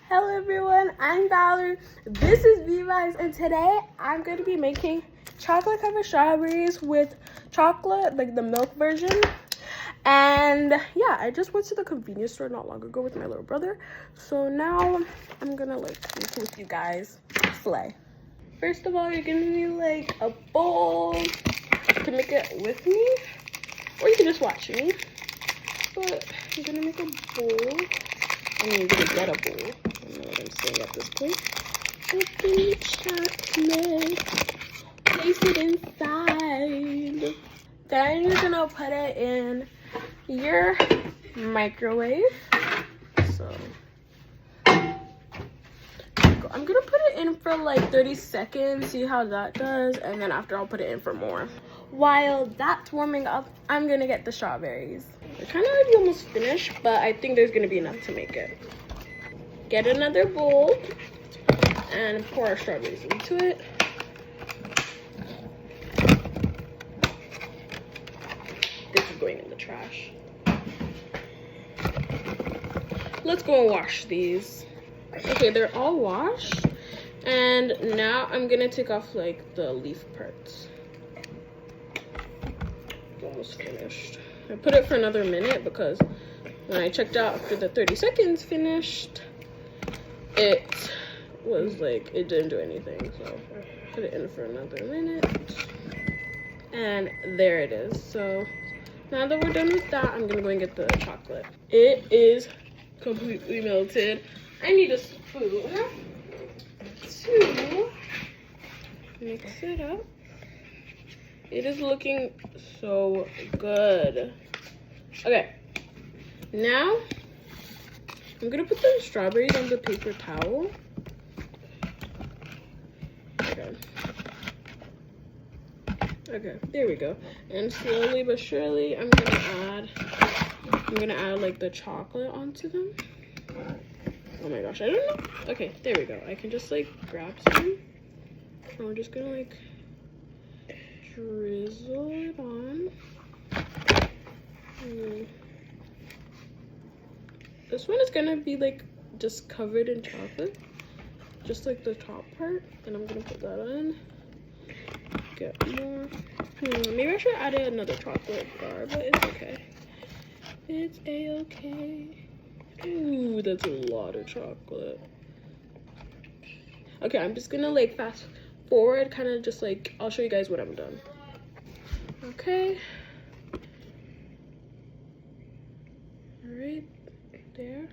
Hello everyone, I'm Valerie. This is V-Vibes, and today I'm going to be making chocolate covered strawberries with chocolate, like the milk version. And yeah, I just went to the convenience store not long ago with my little brother. So now I'm gonna make it with you guys. Slay. First of all, you're gonna need like a bowl to make it with me, or you can just watch me. But you're gonna make a bowl. I mean, you're gonna get a bowl. I don't know what I'm saying at this point. Open the chocolate, place it inside. Then you're gonna put it in your microwave. So I'm gonna put it in for like 30 seconds, see how that does, and then after I'll put it in for more. While that's warming up, I'm gonna get the strawberries. They're kind of already almost finished, but I think there's gonna be enough to make it. Get another bowl and pour our strawberries into it. This is going in the trash. Let's go and wash these. Okay, they're all washed, and now I'm gonna take off like the leaf parts. It's almost finished. I put it for another minute because when I checked out after the 30 seconds finished, it was like it didn't do anything. So I put it in for another minute, and there it is. So now that we're done with that, I'm gonna go and get the chocolate. It is completely melted. I need a spoon to mix it up. It is looking so good. Okay, now I'm gonna put the strawberries on the paper towel. Okay, there we go. And slowly but surely, I'm gonna add like the chocolate onto them. Oh my gosh, I don't know. Okay, there we go. I can just like grab some. And we're just gonna like drizzle it on. This one is gonna be like just covered in chocolate, just like the top part. And I'm gonna put that in. Get more. Maybe I should add another chocolate bar, but it's okay. It's a-okay. Ooh, that's a lot of chocolate. Okay, I'm just gonna like fast forward, kind of just like, I'll show you guys when I'm done. Okay. All right, there.